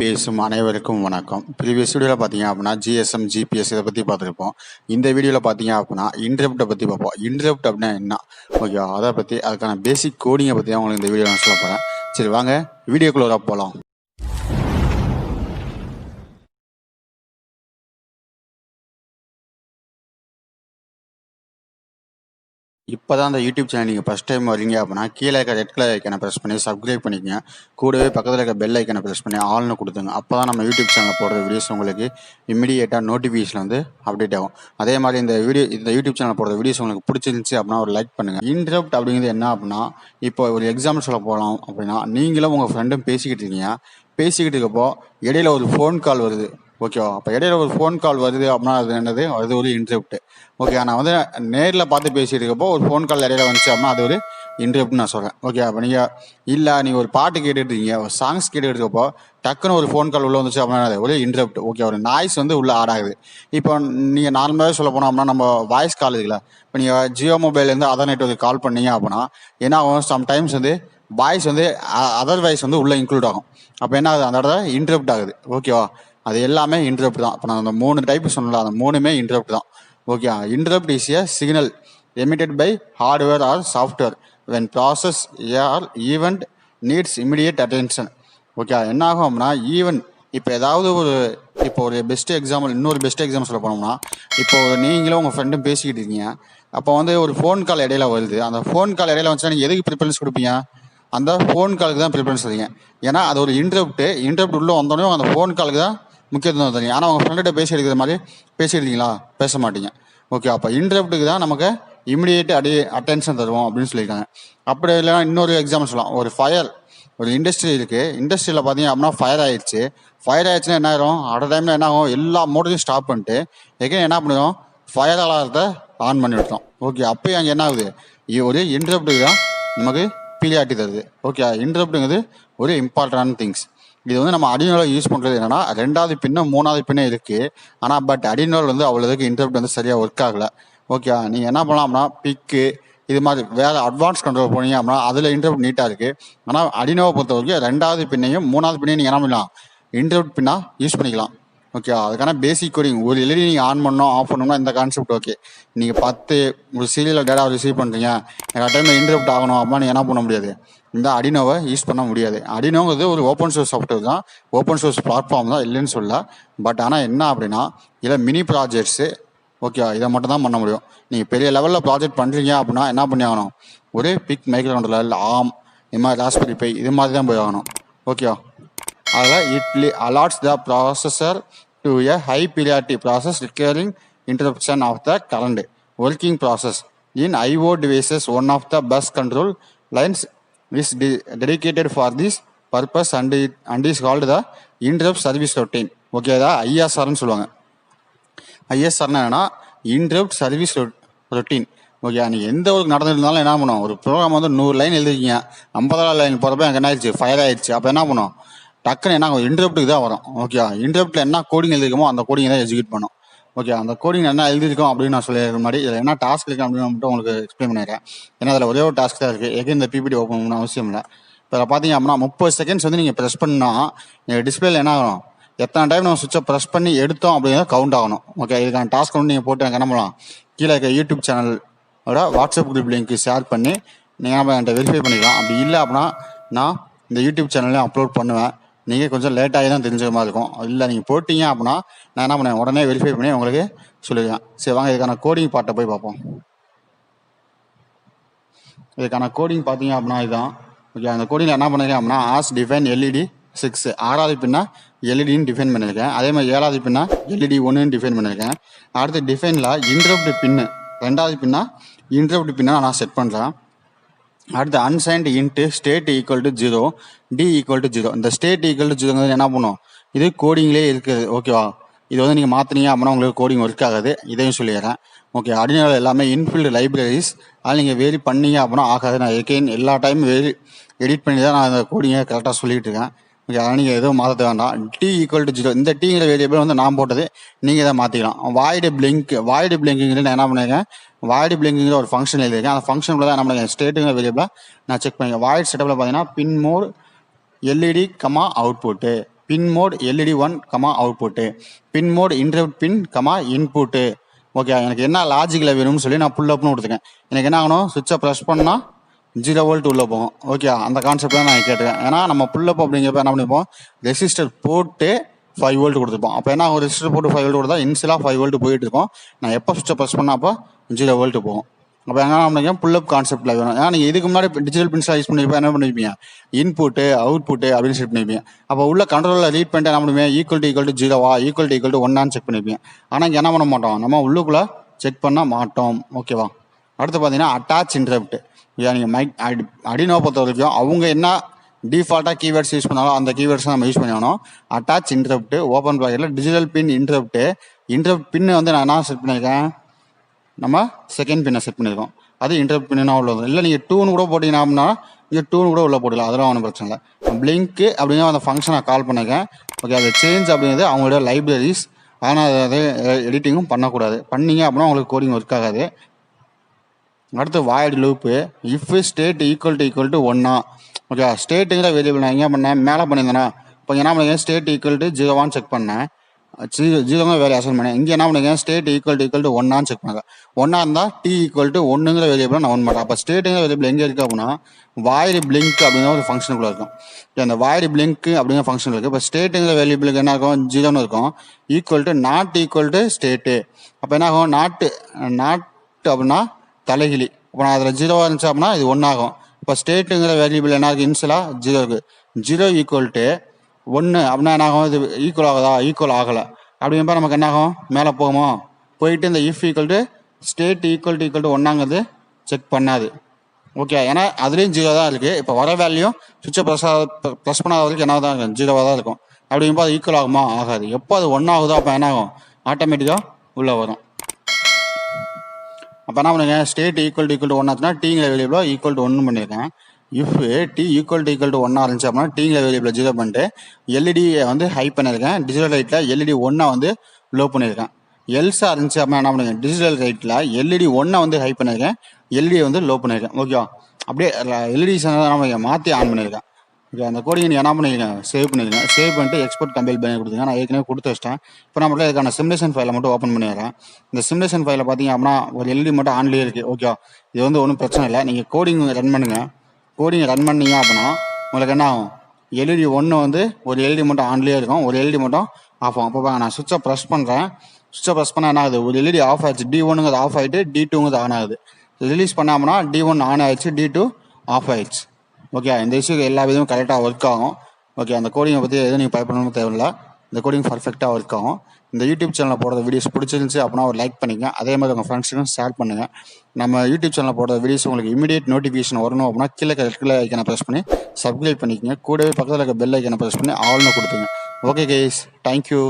பேசும் அனைவருக்கும் வணக்கம். ப்ரீவியஸ் வீடியோவில் பார்த்தீங்க அப்படின்னா ஜிஎஸ்எம் ஜிபிஎஸ் இதை பற்றி பார்த்துருப்போம். இந்த வீடியோவில் பார்த்தீங்க அப்படின்னா இன்டரப்டை பற்றி பார்ப்போம். இன்டரப்ட் அப்படின்னா என்ன, ஓகே, அதை பற்றி அதுக்கான பேசிக் கோடிங்கை பற்றி தான் உங்களுக்கு இந்த வீடியோ நான் சொல்ல போகிறேன். சரி வாங்க வீடியோக்குள்ள போகலாம். இப்போ தான் அந்த யூடியூப் சேனல் நீங்கள் ஃபஸ்ட் டைம் வரீங்க அப்படின்னா கீழே இருக்க ரெட் கலர் ஐக்கனை ப்ரெஸ் பண்ணி சப்ஸ்கிரைப் பண்ணிக்கங்க. கூடவே பக்கத்தில் இருக்க பெல் ஐக்கனை ப்ரெஸ் பண்ணி ஆல்னு கொடுத்துங்க. அப்போ தான் நம்ம யூடியூப் சேனலில் போடுற வீடியோஸ் உங்களுக்கு இமீடியேட்டாக நோட்டிஃபிகேஷன் வந்து அப்டேட் ஆகும். அதே மாதிரி இந்த யூடியூப் சேனல் போடுற வீடியோஸ் உங்களுக்கு பிடிச்சிருந்துச்சி அப்படின்னா ஒரு லைக் பண்ணுங்கள். இன்டரப்ட் அப்படிங்கிறது என்ன அப்படின்னா, இப்போ ஒரு எக்ஸாம்பிள் சொல்ல போகலாம் அப்படின்னா, நீங்களும் உங்கள் ஃப்ரெண்டும் பேசிக்கிட்டு இருக்கீங்க. பேசிக்கிட்டு இருக்கப்போ இடையில ஒரு ஃபோன் கால் வருது, ஓகேவா? அப்போ இடையில ஒரு ஃபோன் கால் வருது அப்படின்னா அது என்னது, அது ஒரு இன்டரப்ட். ஓகே, நான் வந்து நேரில் பார்த்து பேசிட்டு இருக்கப்போ ஒரு ஃபோன் கால் இடையில வந்துச்சு அப்படின்னா அது ஒரு இன்டரப்ட்னு நான் சொல்கிறேன். ஓகே, அப்போ நீங்கள் ஒரு பாட்டு கேட்டுட்டு இருக்கீங்க, ஒரு சாங்ஸ் கேட்டுட்டு இருக்கப்போ டக்குன்னு ஒரு ஃபோன் கால் உள்ளே வந்துச்சு அப்படின்னா அது ஒரு இன்டரப்ட். ஓகே, ஒரு நாய்ஸ் வந்து உள்ளே ஆட் ஆகுது. இப்போ நீங்கள் நார்மலாகவே சொல்ல போனோம் அப்படின்னா நம்ம வாய்ஸ் கால் இருக்குல்ல, இப்போ நீங்கள் ஜியோ மொபைல்லேருந்து அதர் நெட்வொர்க்கு கால் பண்ணீங்க அப்படின்னா என்ன ஆகும், சம்டைம்ஸ் வந்து வாய்ஸ் வந்து அதர் வாய்ஸ் வந்து உள்ளே இன்க்ளூட் ஆகும். அப்போ என்ன ஆகுது, அந்த இடத்துல இன்டரப்ட் ஆகுது. ஓகேவா, அது எல்லாமே இன்டரப்ட் தான். இப்போ நான் அந்த 3 டைப் சொன்னல, அந்த 3மே இன்டரப்ட் தான். Okay, interrupt is a signal emitted by hardware or software when process or event needs immediate attention. Okay, என்ன ஆகும் அப்படின்னா ஈவன் இப்போ ஏதாவது ஒரு பெஸ்ட் எக்ஸாம்பிள், இன்னொரு பெஸ்ட் எக்ஸாம்பிள் சொல்ல போனோம்னா, இப்போ நீங்களும் உங்கள் ஃப்ரெண்டும் பேசிக்கிட்டு இருக்கீங்க. அப்போ வந்து ஒரு ஃபோன் கால் இடையில வருது. அந்த ஃபோன் கால் இடையில வந்துச்சுன்னா நீங்கள் எதுக்கு ப்ரிஃபரன்ஸ் கொடுப்பீங்க? அந்த ஃபோன் காலுக்கு தான் ப்ரிஃபரன்ஸ் தரீங்க. ஏன்னா அது ஒரு இன்டரப்ட் உள்ளே வந்தோடனே அந்த ஃபோன் காலுக்கு தான் முக்கியத்துவம் தரீங்க. ஆனால் உங்கள் ஃப்ரெண்ட்ட பேசியிருக்கிற மாதிரி பேசியிருக்கீங்களா? பேச மாட்டீங்க. ஓகே, அப்போ இன்டரப்ட்டுக்கு தான் நமக்கு இமிடியேட் அட்டென்ஷன் தருவோம் அப்படின்னு சொல்லியிருக்காங்க. அப்படி இல்லைன்னா இன்னொரு எக்ஸாம்பிள் சொல்லலாம். ஒரு இண்டஸ்ட்ரி இருக்குது. இண்டஸ்ட்ரியில் பார்த்தீங்க அப்படின்னா ஃபயர் ஆயிடுச்சுன்னா என்ன ஆயிரும், அடுத்த டைமில் என்ன ஆகும், எல்லா மோட்டரையும் ஸ்டாப் பண்ணிட்டு எகைன் என்ன பண்ணுவோம், ஃபயர் அலாரத்தை ஆன் பண்ணி விட்டோம். ஓகே, அப்போ அங்கே என்ன ஆகுது, ஒரு இன்டரப்ட்டுக்கு தான் நமக்கு பீரியாரிட்டி தருது. ஓகே, இன்டரப்ட்டுங்கிறது ஒரு இம்பார்ட்டன்டான திங்ஸ். இது வந்து நம்ம அடினோவில் யூஸ் பண்ணுறது என்னன்னா 2வது பின்னும் 3வது பின்னும் இருக்குது. ஆனால் பட் அடினோல் வந்து அவ்வளோதுக்கு இன்டரப்ட் வந்து சரியாக ஒர்க் ஆகலை. ஓகே, நீங்கள் என்ன பண்ணலாம் அப்படின்னா பிக்கு இது மாதிரி வேறு அட்வான்ஸ் கண்ட்ரோல் போனீங்க அப்படின்னா அதில் இன்டரப்ட் நீட்டாக இருக்குது. ஆனால் அடினோவை பொறுத்த வரைக்கும் 2வது பின்னையும் 3வது பின்னையும் நீங்கள் என்ன பண்ணலாம், இன்டரப்ட் பின்னாக யூஸ் பண்ணிக்கலாம். ஓகே, அதுக்கான பேசிக் கோடிங், ஒரு எல்இடி நீங்கள் ஆன் பண்ணணும் ஆஃப் பண்ணணும்னா இந்த கான்செப்ட். ஓகே, நீங்கள் ஒரு சீரியலில் டேட்டா ரிசீவ் பண்ணுறீங்க, எனக்கு டைமில் இன்டரப்ட் ஆகணும் அப்படின்னா நீங்கள் என்ன பண்ண முடியாது, இந்த அடினோவை யூஸ் பண்ண முடியாது. அடினோங்கிறது ஒரு ஓப்பன் சோர்ஸ் சாஃப்ட்வேர் தான், ஓப்பன் சோர்ஸ் பிளாட்ஃபார்ம் தான், இல்லைன்னு சொல்ல. பட் ஆனால் என்ன அப்படின்னா இதில் மினி ப்ராஜெக்ட்ஸு, ஓகே, இதை மட்டும் தான் பண்ண முடியும். நீங்கள் பெரிய லெவலில் ப்ராஜெக்ட் பண்ணுறீங்க அப்படின்னா என்ன பண்ணி ஆகணும், ஒரு பிக் மைக்ரோ கண்ட்ரோலர் இல்லை ஆம் இது மாதிரி ராஸ்பெரி பை இது மாதிரி தான் போய் ஆகணும். ஓகே, அதில் it allots the processor to a high priority process requiring interruption of the current working process in IO devices. One of the bus control lines is dedicated for this purpose and is called the interrupt service routine. Okay, அதான் ஐஎஸ்ஆர்னு சொல்லுவாங்க. ஐஎஸ்ஆர்னா என்னன்னா interrupt service routine. Okay, நீங்கள் எந்த ஒரு நடந்துருந்தாலும் என்ன பண்ணுவோம், ஒரு program வந்து 100 லைன் எழுதிருக்கீங்க, 50வது லைன் போகிறப்ப எனக்கு என்ன ஆயிடுச்சு, ஃபயர் ஆயிடுச்சு. அப்போ என்ன பண்ணுவோம், டக்குன்னு என்ன இன்டரப்ட்டுக்கு தான் வரும். ஓகே, இன்டரப்ட்டில் என்ன கோடிங் எழுதிருக்கோமோ அந்த கோடிங் தான் எக்ஸிக்யூட் பண்ணும். ஓகே, அந்த கோடிங் என்ன எழுதிருக்கோம் அப்படின்னு நான் சொல்லிடுற மாதிரி இதில் என்ன டாஸ்க் இருக்குது அப்படின்னு மட்டும் உங்களுக்கு எக்ஸ்பிளைன் பண்ணிடுறேன். ஏன்னா அதில் ஒரே ஒரு டாஸ்க் தான் இருக்குது. எங்கே இந்த பிபிடி ஓப்பன் பண்ணணும் அவசியம் இல்லை. இப்போ பார்த்தீங்க அப்படின்னா 30 செகண்ட்ஸ் வந்து நீங்கள் ப்ரெஸ் பண்ணால் எங்கள் டிஸ்பிளேல என்ன ஆகணும், எத்தனை டைம் நம்ம சுவிட்சை ப்ரெஸ் பண்ணி எடுத்தோம் அப்படிங்கிறத கவுண்ட் ஆகணும். ஓகே, இதுக்கான டாஸ்க் வந்து நீங்கள் போட்டு எனக்கு என்ன பண்ணலாம், கீழே இருக்க யூடியூப் சேனலோட வாட்ஸ்அப் குரூப் லிங்க் ஷேர் பண்ணி நீங்கள் நம்ம என்கிட்ட வெரிஃபை பண்ணிக்கலாம். அப்படி இல்லை அப்படின்னா நான் இந்த யூடியூப் சேனல்லையும் அப்லோட் பண்ணுவேன். நீங்கள் கொஞ்சம் லேட்டாகி தான் தெரிஞ்ச மாதிரி இருக்கும். இல்லை நீங்கள் போட்டிங்க அப்படின்னா நான் என்ன பண்ணுவேன், உடனே வெரிஃபை பண்ணி உங்களுக்கு சொல்லிடுவேன். சரி வாங்க இதுக்கான கோடிங் பார்ட்டை போய் பார்ப்போம். இதுக்கான கோடிங் பார்த்தீங்க அப்படின்னா இதுதான். ஓகே, அந்த கோடிங்கில் என்ன பண்ணிருக்கேன் அப்படின்னா ஆஸ் டிஃபைன் எல்இடி 6, 6வது பின்னா எல்இடின்னு டிஃபைன் பண்ணியிருக்கேன். அதே மாதிரி 7வது பின்னா எல்இடி 1ன்னு டிஃபைன் பண்ணியிருக்கேன். அடுத்து டிஃபைனில் இன்டரப்ட் பின்னு 2வது பின்னா இன்டரப்ட் பின்னா நான் செட் பண்ணுறேன். அடுத்து unsigned int state equal to 0 T equal to 0. இந்த ஸ்டேட் ஈக்குவல் டு 0 என்ன பண்ணும், இது கோடிங்லேயே இருக்குது. ஓகேவா, இது வந்து நீங்கள் மாற்றினீங்க அப்படின்னா உங்களுக்கு கோடிங் ஒர்க் ஆகாது. இதையும் சொல்லிடுறேன். ஓகே, அடினோல எல்லாமே இன்ஃபில்டு லைப்ரரிஸ், அதில் நீங்கள் வேரி பண்ணீங்க அப்படின்னா ஆகாது. நான் எகைன் எல்லா டைமும் எடிட் பண்ணி தான் நான் அந்த கோடிங்கை கரெக்டாக சொல்லிகிட்டு இருக்கேன். ஓகே, அதனால் நீங்கள் எதுவும் மாற்ற வேண்டாம். டி ஈக்குவல் டு 0 இந்த டீங்கிற வேரியபிள் வந்து நான் போட்டது, நீங்கள் இதை மாற்றிக்கலாம். வாய்டு பிளிங்கிங்கில் நான் என்ன பண்ணியிருக்கேன், வாய்டு பிளிங்கிங்கிற ஒரு ஃபங்க்ஷன் எழுதியிருக்கேன். அந்த ஃபங்க்ஷனில் தான் என்ன பண்ணியிருக்கேன், ஸ்டேட்டுங்கிற வேரியபிளாக நான் செக் பண்ணியிருக்கேன். வாய்டு செட்டப்பில் பார்த்தீங்கன்னா பின் மோட் எல்இடி அவுட்புட்டு. பின் மோட் எல்இடி 1 கமா அவுட்புட்டு, பின் மோட் இன்டர்ப்ட் பின் கமா இன்புட்டு. ஓகே, எனக்கு என்ன லாஜிக்கில் வேணும்னு சொல்லி நான் புல் அப்னு கொடுத்துருக்கேன். எனக்கு என்ன ஆகணும், சுவிட்சை ப்ரெஸ் பண்ணால் 0 வோல்ட் உள்ளே போகும். ஓகே, அந்த கான்செப்ட் தான் நான் கேட்டுருக்கேன். ஏன்னா நம்ம புல் அப் அப்படிங்கிறப்ப என்ன பண்ணிப்போம், ரெசிஸ்டர் போட்டு 5 வோல்ட் கொடுத்துருப்போம். அப்போ என்ன ஒரு ரெசிஸ்டர் போட்டு 5 வோல்ட் கொடுத்தா இன்சிலாக 5 வோல்ட் போயிட்டு இருக்கும். நான் எப்போ சுவிட்சை ப்ரெஸ் பண்ணால் அப்போ 0 வோல்ட் போகும். அப்போ என்ன பண்ணிக்கேன், புல் அப் கான்செப்டில் வேணும். ஏன்னா நீங்கள் இதுக்கு முன்னாடி டிஜிட்டல் பின்ஸாக யூஸ் பண்ணியிருப்பேன், என்ன பண்ணிருப்பீங்க, இன்புட்டு அவுட்புட்டு அப்படின்னு செட் பண்ணியிருப்பீங்க. அப்போ உள்ள கண்ட்ரோலில் ரீட் பண்ணிட்டு என்ன பண்ணுவீங்க, ஈக்குவல் டு 0வா ஈக்குவல் டு 1 செக் பண்ணியிருப்பீங்க. ஆனால் இங்கே என்ன பண்ண மாட்டோம், நம்ம உள்ளுக்குள்ளே செக் பண்ண மாட்டோம். ஓகேவா. அடுத்து பார்த்தீங்கன்னா அட்டாச் இன்டரப்ட். நீங்கள் Arduino பொறுத்த வரைக்கும் அவங்க என்ன டிஃபால்ட்டாக கீவேர்ட்ஸ் யூஸ் பண்ணாலும் அந்த கீவேர்ட்ஸ் நம்ம யூஸ் பண்ணிக்கணும். அட்டாச் இன்டரப்ட் ஓப்பன் ப்ராக்கெட்டில் டிஜிட்டல் பின் இன்டரப்ட் பின்னு வந்து நான் என்ன செட் பண்ணியிருக்கேன், நம்ம செகண்ட் பின்னை செட் பண்ணியிருக்கோம். அது இன்டரப்ட் பின்னா உள்ளது. இல்லை நீங்கள் 2ன்னு கூட போட்டிங்கன்னா அப்படின்னா இங்கே 2ன்னு கூட உள்ள போடலாம், அதெல்லாம் ஒன்றும் பிரச்சனை இல்லை. பிளிங்க்கு அப்படிங்கிற அந்த ஃபங்க்ஷனை கால் பண்ணியிருக்கேன். ஓகே, அது சேஞ்ச் அப்படிங்கிறது அவங்களோட லைப்ரரிஸ். ஆனால் அது எடிட்டிங்கும் பண்ணக்கூடாது. பண்ணீங்க அப்படின்னா உங்களுக்கு கோடிங் ஒர்க் ஆகாது. அடுத்து void loop, if state equal to 1. Okay, ஸ்டேட்டுங்கிற வேரியபிள் நான் எங்கே பண்ணேன், மேலே பண்ணியிருந்தேன்னா இப்போ என்ன பண்ணியிருக்கேன், ஸ்டேட் ஈக்குவல் டு 0 செக் பண்ணேன், 0 வேல்யூ அசைன் பண்ணேன். இங்கே என்ன பண்ணியிருக்கேன், ஸ்டேட் ஈக்குவல் டு 1 செக் பண்ணுங்க. 1 இருந்தால் டி ஈக்குவல் டு 1ங்கிற வேரியபிள் நான் 1 மாட்டேன். அப்போ ஸ்டேட்டுங்கிற வேரியபிள் எங்கே இருக்குது அப்படின்னா வாய்டு பிளிங்க் அப்படிங்கிற ஒரு ஃபங்க்ஷனுக்குள்ளே இருக்கும். அந்த வாய்டு பிளிங்க் அப்படிங்கிற ஃபங்க்ஷன் இருக்குது. இப்போ ஸ்டேட்டுங்கிற வேரியபிளுக்கு என்ன இருக்கும், 0ன்னு இருக்கும். Equal to not equal to state. அப்போ என்ன ஆகும், நாட்டு அப்படின்னா தலைகிலி. இப்போ நான் அதில் 0 இருந்துச்சு அப்படின்னா இது 1 ஆகும். இப்போ ஸ்டேட்டுங்கிற வேரியபிள் என்ன இருக்குது, இன்சிலாக 0 இருக்குது. 0 ஈக்குவல் டு 1 அப்படின்னா என்ன ஆகும், இது ஈக்குவல் ஆகுதா, ஈக்குவல் ஆகலை. அப்படிங்கிறப்ப நமக்கு என்ன ஆகும், மேலே போகுமோ, போயிட்டு இந்த if equal to state equal to 1 check பண்ணாது. ஓகே, ஏன்னா அதுலேயும் 0 தான் இருக்குது. இப்போ வர வேல்யூ சுவிட்சை ப்ளஸ் பண்ணாத வரைக்கும் என்ன தான் இருக்கும், 0 தான் இருக்கும். அப்படிங்கும்போது அது ஈக்குவல் ஆகுமா, ஆகாது. எப்போ அது 1 ஆகுதோ அப்போ என்ன ஆகும், ஆட்டோமேட்டிக்காக உள்ளே வரும். அப்போ என்ன பண்ணுங்க, ஸ்டேட் ஈக்குவல் டு 1 ஆச்சுன்னா டீங்கிற வேரியபிளோ ஈக்குவல் டு 1 பண்ணியிருக்கேன். இஃப் டி ஈக்குவல் டு 1 இருந்துச்சு அப்படின்னா டீங்கிற வேரியபிளை 0 பண்ணிட்டு எல்இடியை வந்து ஹை பண்ணியிருக்கேன். டிஜிட்டல் ரைட்டில் எல்இடி 1 வந்து லோ பண்ணியிருக்கேன். எல்ஸாக இருந்துச்சு அப்படின்னா என்ன பண்ணுங்க, டிஜிட்டல் ரைட்டில் எல்இடி 1 வந்து ஹை பண்ணியிருக்கேன், எல்இடியை வந்து லோ பண்ணியிருக்கேன். ஓகேவா, அப்படியே எல்இடிஸ் நம்ம மாற்றி ஆன் பண்ணியிருக்கேன். ஓகே, அந்த கோடிங் நீங்கள் என்ன பண்ணிருக்கேன், சேவ் பண்ணிருக்கேன். சேவ் பண்ணிட்டு எக்ஸ்போர்ட் கம்பைல் பண்ணி கொடுத்துங்க. நான் ஏற்கனவே கொடுத்து வச்சிட்டேன். இப்போ நான் மட்டும் இதுக்கான சிமுலேஷன் ஃபைலை மட்டும் ஓப்பன் பண்ணிடுறேன். இந்த சிமுலேஷன் ஃபைலை பார்த்தீங்க அப்படின்னா ஒரு எல்இடி மட்டும் ஆன்லேயே இருக்குது. ஓகே, இது வந்து ஒன்றும் பிரச்சனை இல்லை. நீங்கள் கோடிங் ரன் பண்ணுங்கள். கோடிங் ரன் பண்ணீங்க அப்படின்னா உங்களுக்கு என்ன ஆகும், எல்இடி 1 வந்து ஒரு எல்இடி மட்டும் ஆன்லேயே இருக்கும், ஒரு எல்இடி மட்டும் ஆஃப் ஆகும். அப்போ நான் சுவிட்சை ப்ரெஸ் பண்ணுறேன். சுவிட்சை ப்ரெஸ் பண்ணால் என்ன ஆகுது, ஒரு எல்இடி ஆஃப் ஆயிடுச்சு, D1ங்கிறது ஆஃப் ஆகிட்டு D2ங்கிறது ஆன் ஆகுது. ரிலீஸ் பண்ணாமனா D1 ஆன் ஆயிடுச்சு, D2 ஆஃப் ஆயிடுச்சு. ஓகே, இந்த இஷ்யூக்கு எல்லா விதமும் கரெக்டாக ஒர்க் ஆகும். ஓகே, அந்த கோடிங்கை பற்றி எதுவும் நீங்கள் பயப்படணும்னு தேவையில்லை. இந்த கோடிங் பர்ஃபெக்டாக ஒர்க் ஆகும். இந்த யூடியூப் சேனலில் போடுற வீடியோஸ் பிடிச்சிருந்துச்சு அப்படின்னா ஒரு லைக் பண்ணிங்க. அதே மாதிரி உங்கள் ஃப்ரெண்ட்ஸுக்கும் ஷேர் பண்ணுங்கள். நம்ம யூடியூப் சேனலில் போடுற வீடியோஸ் உங்களுக்கு இமீடியட் நோட்டிஃபிகேஷன் வரணும் அப்படின்னா கீழே ஐக்கனை ப்ரெஸ் பண்ணி சப்ஸ்கிரைப் பண்ணிக்கோங்க. கூடவே பக்கத்தில் இருக்க பெல் ஐக்கனை ப்ரெஸ் பண்ணி ஆல்னு கொடுத்துங்க. Okay guys, thank you.